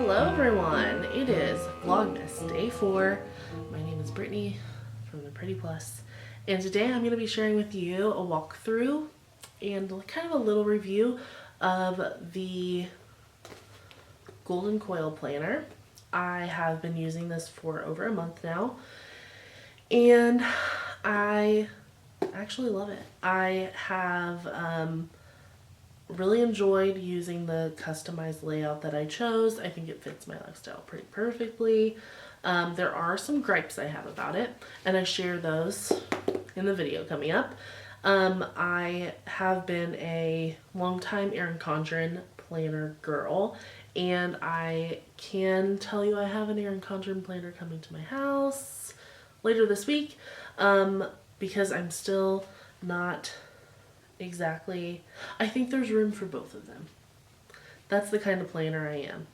Hello everyone, it is Vlogmas Day 4. My name is Brittney from the Pretty Plus, and today I'm going to be sharing with you a walkthrough and kind of a little review of the Golden Coil planner. I have been using this for over a month now, and I actually love it. I have really enjoyed using the customized layout that I chose. I think it fits my lifestyle pretty perfectly. There are some gripes I have about it, and I share those in the video coming up. I have been a longtime Erin Condren planner girl, and I can tell you I have an Erin Condren planner coming to my house later this week, because I'm still not exactly, I think there's room for both of them. That's the kind of planner I am.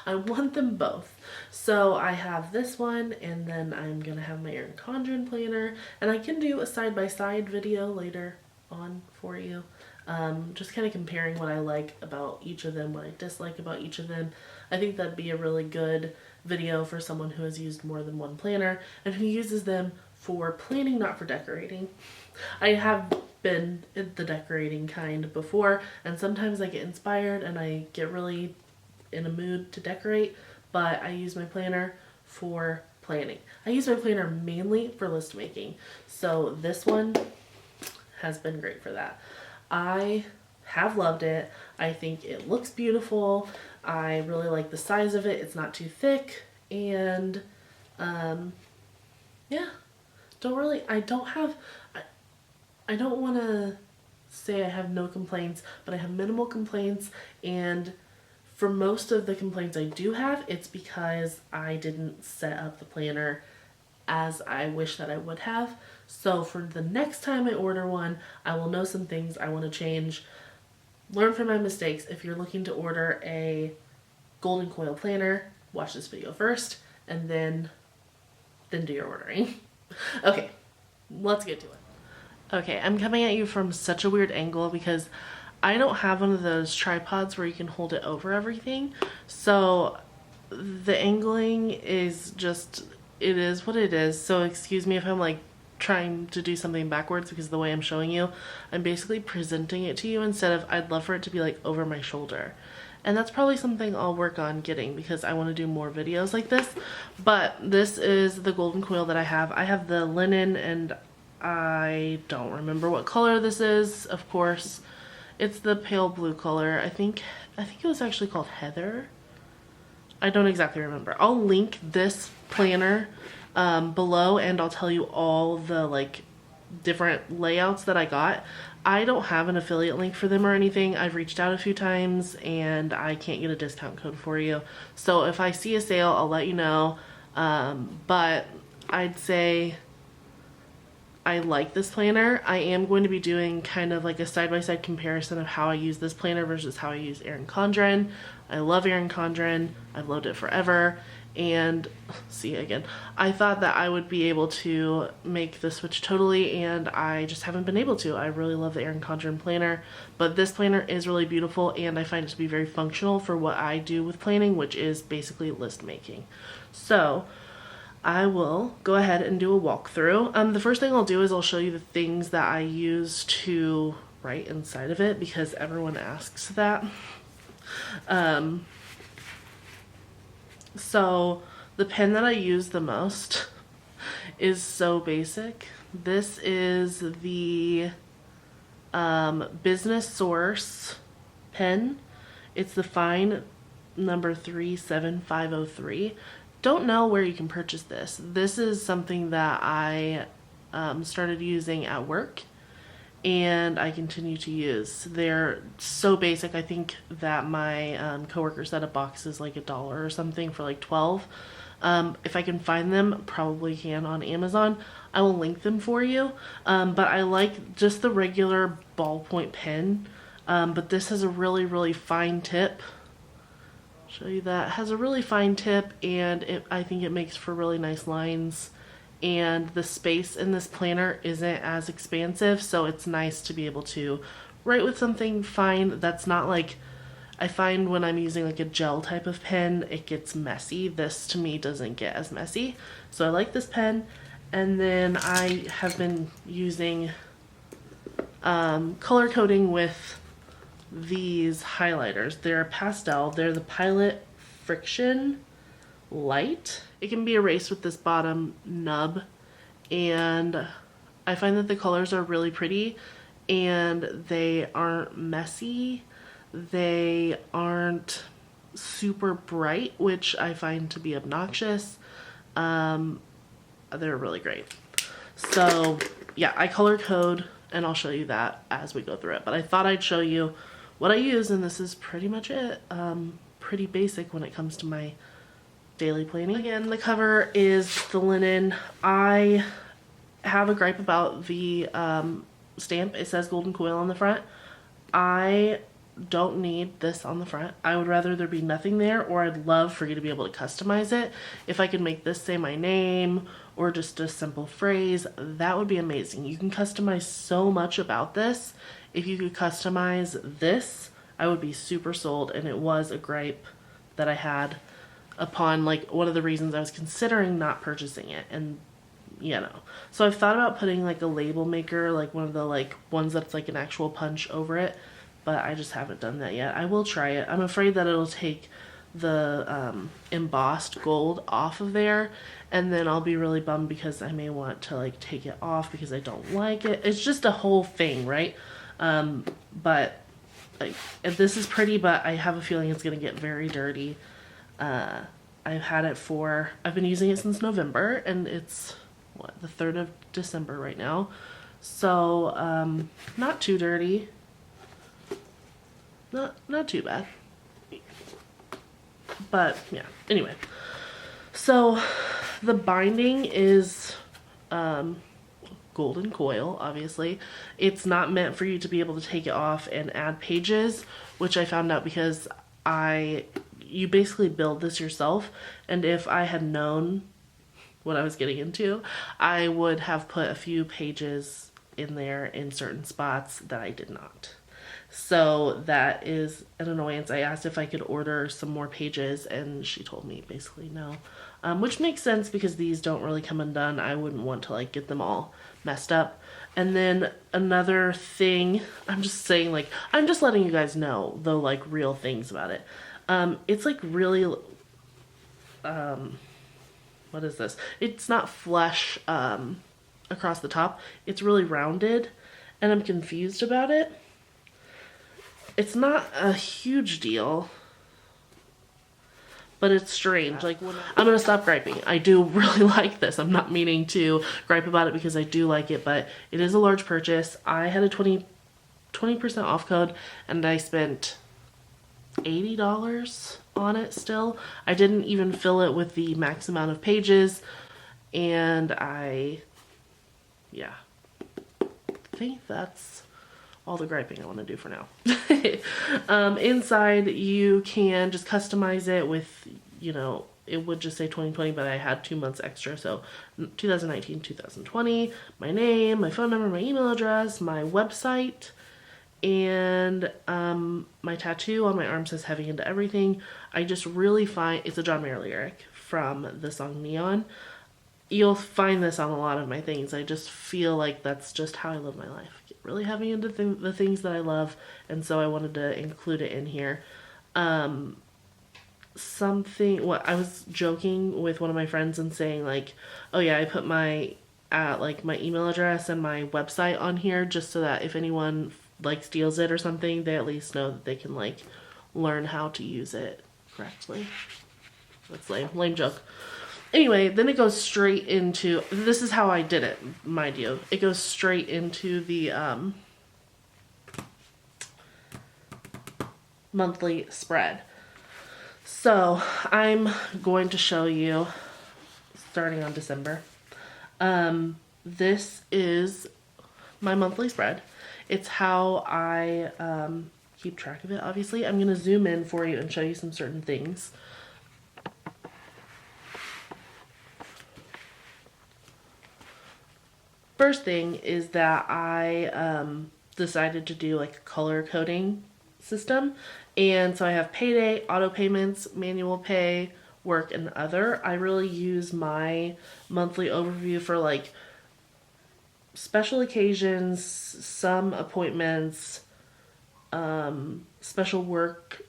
I want them both. So I have this one, and then I'm gonna have my Erin Condren planner, and I can do a side-by-side video later on for you, just kind of comparing what I like about each of them, what I dislike about each of them. I think that'd be a really good video for someone who has used more than one planner and who uses them for planning, not for decorating. I have been the decorating kind before, and sometimes I get inspired and I get really in a mood to decorate, but I use my planner for planning. I use my planner mainly for list making, so this one has been great for that. I have loved it. I think it looks beautiful. I really like the size of it. It's not too thick, and yeah, I don't want to say I have no complaints, but I have minimal complaints, and for most of the complaints I do have, it's because I didn't set up the planner as I wish that I would have. So for the next time I order one, I will know some things I want to change. Learn from my mistakes. If you're looking to order a Golden Coil planner, watch this video first, and then do your ordering. Okay, let's get to it. Okay, I'm coming at you from such a weird angle because I don't have one of those tripods where you can hold it over everything. So the angling is just, it is what it is. So excuse me if I'm like trying to do something backwards, because the way I'm showing you, I'm basically presenting it to you instead of, I'd love for it to be like over my shoulder. And that's probably something I'll work on getting, because I want to do more videos like this. But this is the Golden Coil that I have. I have the linen, and I don't remember what color this is, of course. It's the pale blue color. I think it was actually called Heather. I don't exactly remember. I'll link this planner below, and I'll tell you all the like different layouts that I got. I don't have an affiliate link for them or anything. I've reached out a few times and I can't get a discount code for you. So if I see a sale, I'll let you know. But I'd say I like this planner. I am going to be doing kind of like a side-by-side comparison of how I use this planner versus how I use Erin Condren. I love Erin Condren. I've loved it forever. And see, again, I thought that I would be able to make the switch totally, and I just haven't been able to. I really love the Erin Condren planner, but this planner is really beautiful, and I find it to be very functional for what I do with planning, which is basically list making. So I will go ahead and do a walkthrough. The first thing I'll do is I'll show you the things that I use to write inside of it, because everyone asks that. So the pen that I use the most is so basic. This is the Business Source pen. It's the fine number 37503. Don't know where you can purchase this. This is something that I started using at work, and I continue to use. They're so basic. I think that my coworker said a box is like $1 or something for like 12. If I can find them, probably can on Amazon. I will link them for you. But I like just the regular ballpoint pen. But this has a really, really fine tip. Show you that. It has a really fine tip, and I think it makes for really nice lines. And the space in this planner isn't as expansive, so it's nice to be able to write with something fine that's not like I find when I'm using like a gel type of pen, it gets messy. This to me doesn't get as messy. So I like this pen. And then I have been using color coding with these highlighters. They're pastel. They're the Pilot Friction Light. It can be erased with this bottom nub, and I find that the colors are really pretty and they aren't messy. They aren't super bright, which I find to be obnoxious. They're really great. So yeah, I color code and I'll show you that as we go through it. But I thought I'd show you what I use, and this is pretty much it. Pretty basic when it comes to my daily planning. Again, the cover is the linen. I have a gripe about the stamp. It says Golden Coil on the front. I don't need this on the front. I would rather there be nothing there, or I'd love for you to be able to customize it. If I could make this say my name or just a simple phrase, that would be amazing. You can customize so much about this. If you could customize this, I would be super sold, and it was a gripe that I had upon like one of the reasons I was considering not purchasing it. And you know, so I've thought about putting like a label maker, like one of the like ones that's like an actual punch over it, but I just haven't done that yet. I will try it. I'm afraid that it'll take the embossed gold off of there, and then I'll be really bummed because I may want to like take it off because I don't like it. It's just a whole thing, right? But like, this is pretty, but I have a feeling it's gonna get very dirty. I've been using it since November, and it's what, the 3rd of December right now. So not too dirty. Not too bad. But yeah, anyway. So the binding is Golden Coil, obviously. It's not meant for you to be able to take it off and add pages, which I found out because you basically build this yourself, and if I had known what I was getting into, I would have put a few pages in there in certain spots that I did not. So that is an annoyance. I asked if I could order some more pages, and she told me basically no, which makes sense because these don't really come undone. I wouldn't want to like get them all messed up. And then another thing, I'm just saying, like, I'm just letting you guys know the like real things about it. It's like really, what is this? It's not flush across the top. It's really rounded, and I'm confused about it. It's not a huge deal, but it's strange. Like, I'm gonna stop griping. I do really like this. I'm not meaning to gripe about it because I do like it, but it is a large purchase. I had a 20% off code, and I spent $80 on it still. I didn't even fill it with the max amount of pages, and I think that's all the griping I want to do for now. Inside, you can just customize it with, you know, it would just say 2020, but I had 2 months extra, so 2019, 2020, my name, my phone number, my email address, my website, and my tattoo on my arm says heavy into everything. I just really find it's a John Mayer lyric from the song Neon. You'll find this on a lot of my things. I just feel like that's just how I live my life. Get really heavy into the things that I love, and so I wanted to include it in here. I was joking with one of my friends and saying like, oh yeah, I put my my email address and my website on here just so that if anyone like steals it or something, they at least know that they can like learn how to use it correctly. That's lame joke. Anyway, then it goes straight into, this is how I did it, mind you. It goes straight into the monthly spread. So I'm going to show you starting on December. This is my monthly spread. It's how I keep track of it, obviously. I'm going to zoom in for you and show you some certain things. First thing is that I decided to do like a color coding system. And so I have payday, auto payments, manual pay, work, and other. I really use my monthly overview for like special occasions, some appointments, special work,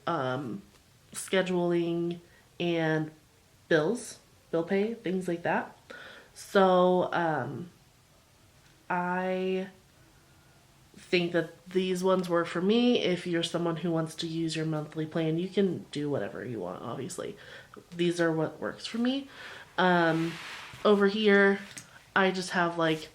scheduling, and bill pay, things like that. So I think that these ones work for me. If you're someone who wants to use your monthly plan, you can do whatever you want, obviously. These are what works for me. Over here, I just have like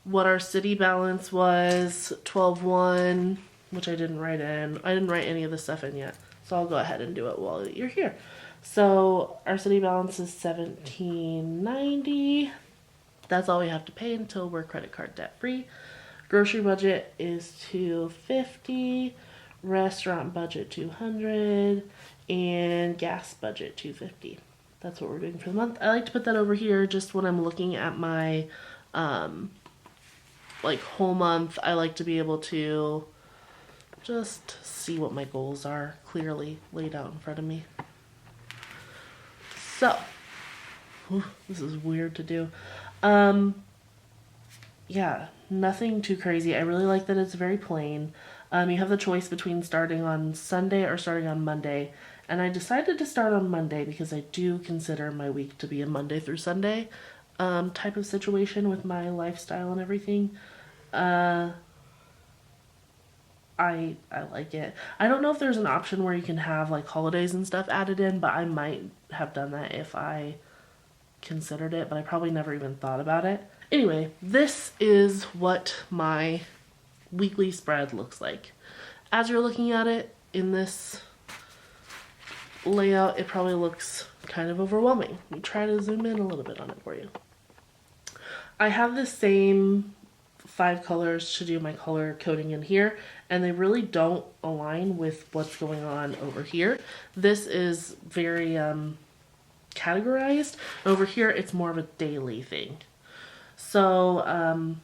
what our city balance was, 12/1, which I didn't write in. I didn't write any of this stuff in yet, so I'll go ahead and do it while you're here. So our city balance is $17.90. That's all we have to pay until we're credit card debt free. Grocery budget is $250, restaurant budget $200, and gas budget $250. That's what we're doing for the month. I like to put that over here just when I'm looking at my like whole month. I like to be able to just see what my goals are clearly laid out in front of me. So, this is weird to do. Yeah, nothing too crazy. I really like that it's very plain. You have the choice between starting on Sunday or starting on Monday. And I decided to start on Monday because I do consider my week to be a Monday through Sunday type of situation with my lifestyle and everything. I like it. I don't know if there's an option where you can have like holidays and stuff added in, but I might have done that if I considered it, but I probably never even thought about it. Anyway, this is what my weekly spread looks like. As you're looking at it in this layout, it probably looks kind of overwhelming. Let me try to zoom in a little bit on it for you. I have the same 5 colors to do my color coding in here, and they really don't align with what's going on over here. This is very categorized. Over here, it's more of a daily thing. So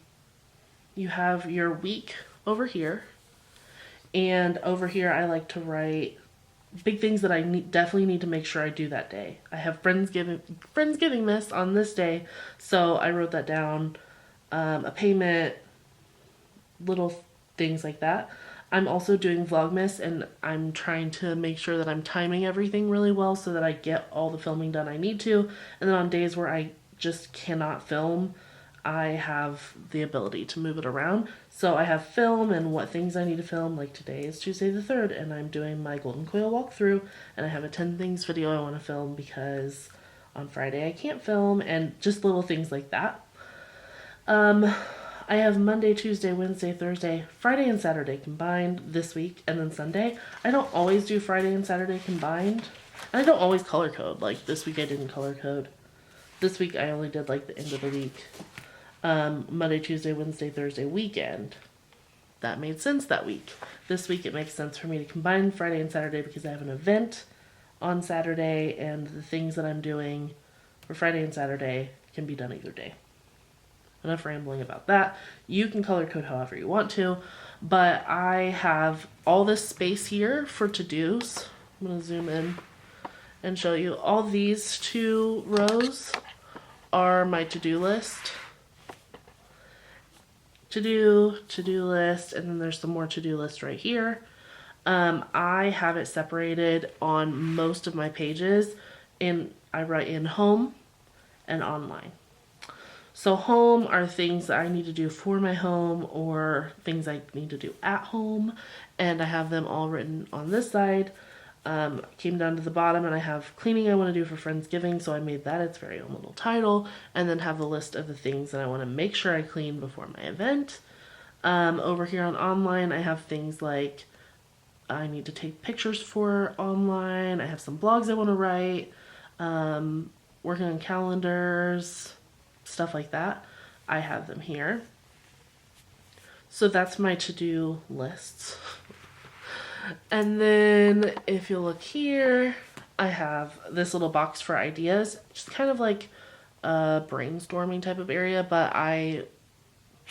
you have your week over here, and over here I like to write big things that I definitely need to make sure I do that day. I have Friendsgiving this on this day, so I wrote that down. A payment, little things like that. I'm also doing Vlogmas, and I'm trying to make sure that I'm timing everything really well so that I get all the filming done I need to. And then on days where I just cannot film, I have the ability to move it around. So I have film and what things I need to film. Like today is Tuesday the 3rd, and I'm doing my Golden Coil walkthrough, and I have a 10 things video I want to film because on Friday I can't film, and just little things like that. I have Monday, Tuesday, Wednesday, Thursday, Friday, and Saturday combined this week, and then Sunday. I don't always do Friday and Saturday combined. And I don't always color code. Like this week I didn't color code. This week I only did like the end of the week. Monday, Tuesday, Wednesday, Thursday, weekend. That made sense that week. This week it makes sense for me to combine Friday and Saturday because I have an event on Saturday, and the things that I'm doing for Friday and Saturday can be done either day. Enough rambling about that. You can color code however you want to, but I have all this space here for to-dos. I'm going to zoom in and show you. All these 2 rows are my to-do list. To-do list, and then there's some more to-do list right here. I have it separated on most of my pages, and I write in home and online. So home are things that I need to do for my home or things I need to do at home, and I have them all written on this side. Came down to the bottom, and I have cleaning I want to do for Friendsgiving, so I made that its very own little title, and then have the list of the things that I want to make sure I clean before my event. Over here on online, I have things like I need to take pictures for online. I have some blogs I want to write, working on calendars, stuff like that. I have them here. So that's my to-do lists. And then if you look here, I have this little box for ideas, just kind of like a brainstorming type of area, but I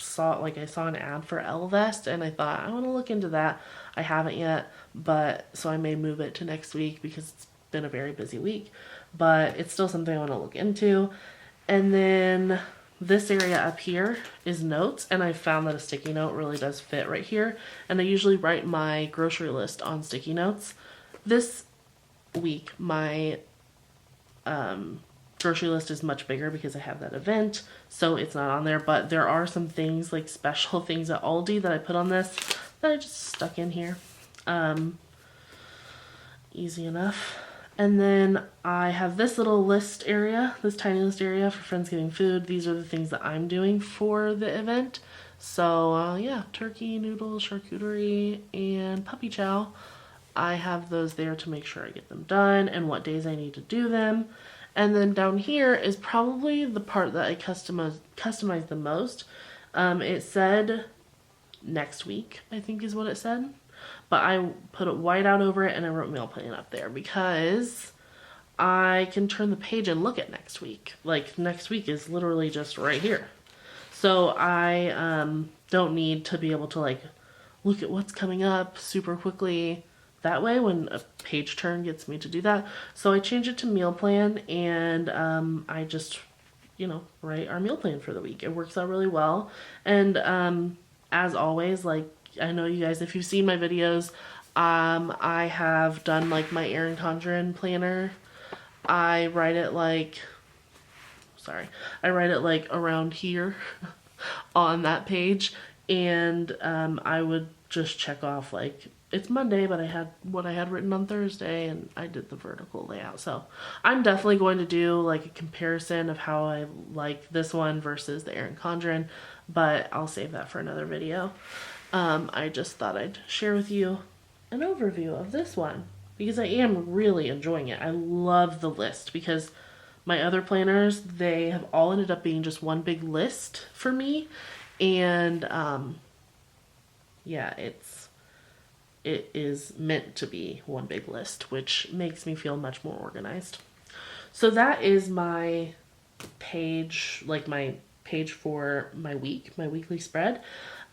saw an ad for Elvest, and I thought I want to look into that. I haven't yet, but so I may move it to next week because it's been a very busy week, but it's still something I want to look into. And then this area up here is notes, and I found that a sticky note really does fit right here, and I usually write my grocery list on sticky notes. This week my grocery list is much bigger because I have that event, so it's not on there, but there are some things, like special things at Aldi that I put on this that I just stuck in here. Easy enough. And then I have this little list area, this tiny list area for Friendsgiving food. These are the things that I'm doing for the event. So yeah, turkey, noodles, charcuterie, and puppy chow. I have those there to make sure I get them done and what days I need to do them. And then down here is probably the part that I customize the most. It said next week, I think is what it said. But I put it white out over it and I wrote meal plan up there because I can turn the page and look at next week. Like next week is literally just right here. So I don't need to be able to like look at what's coming up super quickly that way when a page turn gets me to do that. So I change it to meal plan, and I just, you know, write our meal plan for the week. It works out really well. And as always, like, I know you guys, if you've seen my videos, I have done like my Erin Condren planner. I write it like around here on that page, and I would just check off like it's Monday, but I had what I had written on Thursday, and I did the vertical layout. So I'm definitely going to do like a comparison of how I like this one versus the Erin Condren, but I'll save that for another video. I just thought I'd share with you an overview of this one because I am really enjoying it. I love the list because my other planners, they have all ended up being just one big list for me. And yeah, it is meant to be one big list, which makes me feel much more organized. So that is my page, like my page for my week, my weekly spread.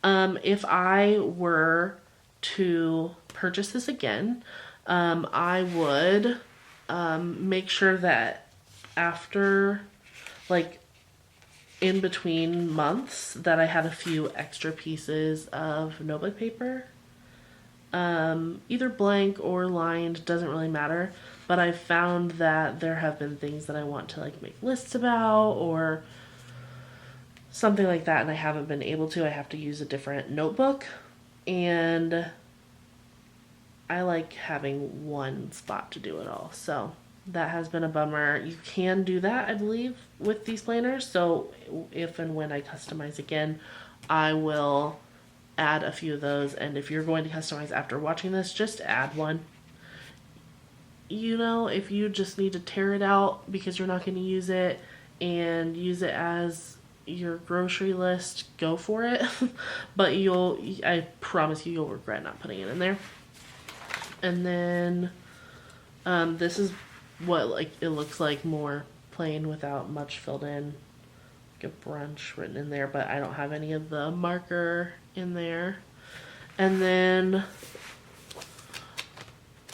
If I were to purchase this again, I would make sure that after, like, in between months, that I had a few extra pieces of notebook paper. Either blank or lined, doesn't really matter. But I found that there have been things that I want to, like, make lists about or something like that, and I haven't been able to. I have to use a different notebook, and I like having one spot to do it all. So that has been a bummer. You can do that, I believe, with these planners. So if and when I customize again, I will add a few of those. And if you're going to customize after watching this, just add one. You know, if you just need to tear it out because you're not going to use it and use it as your grocery list, go for it. But I promise you, you'll regret not putting it in there. And then this is what like it looks like, more plain without much filled in, like a brunch written in there, but I don't have any of the marker in there. And then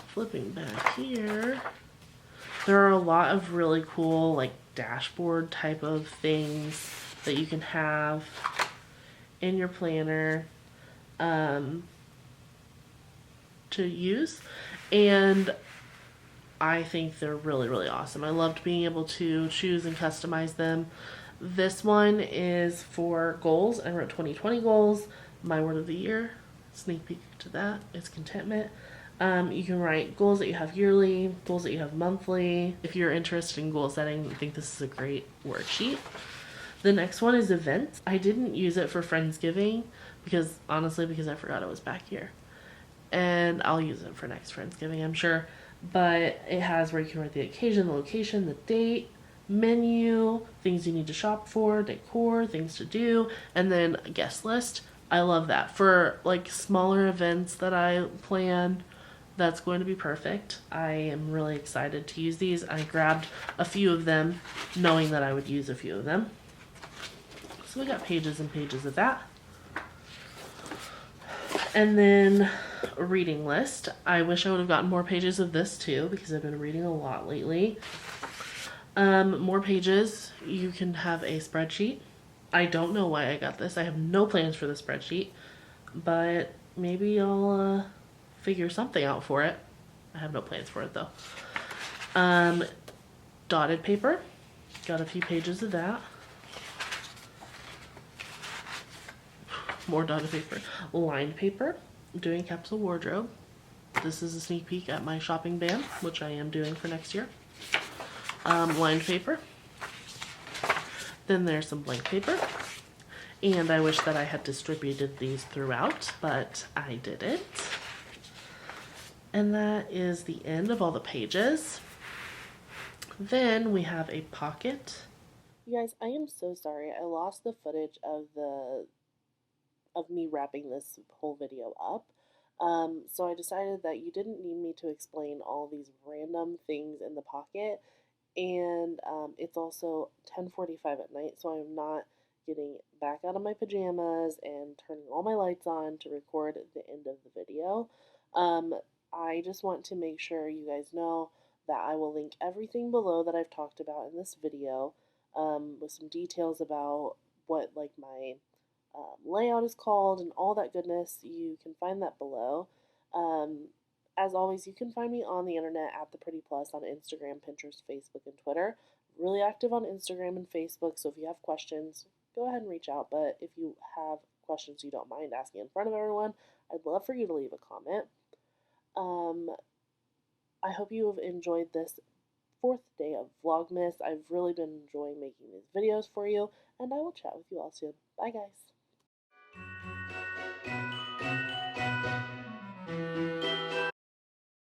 flipping back here, there are a lot of really cool like dashboard type of things that you can have in your planner to use, and I think they're really, really awesome. I loved being able to choose and customize them. This one is for goals. I wrote 2020 goals. My word of the year, sneak peek to that, is contentment. You can write goals that you have yearly, goals that you have monthly. If you're interested in goal setting, I think this is a great worksheet. The next one is events. I didn't use it for Friendsgiving because I forgot it was back here. And I'll use it for next Friendsgiving, I'm sure. But it has where you can write the occasion, the location, the date, menu, things you need to shop for, decor, things to do, and then a guest list. I love that. For like smaller events that I plan, that's going to be perfect. I am really excited to use these. I grabbed a few of them knowing that I would use a few of them. So we got pages and pages of that. And then a reading list. I wish I would have gotten more pages of this too because I've been reading a lot lately. More pages. You can have a spreadsheet. I don't know why I got this. I have no plans for the spreadsheet, but maybe I'll figure something out for it. I have no plans for it though. Dotted paper. Got a few pages of that. More dotted paper. Lined paper. I'm doing capsule wardrobe. This is a sneak peek at my shopping ban, which I am doing for next year. Lined paper. Then there's some blank paper. And I wish that I had distributed these throughout, but I didn't. And that is the end of all the pages. Then we have a pocket. You guys, I am so sorry. I lost the footage of me wrapping this whole video up. So I decided that you didn't need me to explain all these random things in the pocket, and it's also 10:45 at night, so I'm not getting back out of my pajamas and turning all my lights on to record the end of the video. I just want to make sure you guys know that I will link everything below that I've talked about in this video, with some details about what like my layout is called and all that goodness. You can find that below. Um, as always, you can find me on the internet at The Pretty Plus on Instagram, Pinterest, Facebook, and Twitter. Really active on Instagram and Facebook, so if you have questions, go ahead and reach out. But if you have questions you don't mind asking in front of everyone, I'd love for you to leave a comment. I hope you have enjoyed this fourth day of Vlogmas. I've really been enjoying making these videos for you, and I will chat with you all soon. Bye, guys.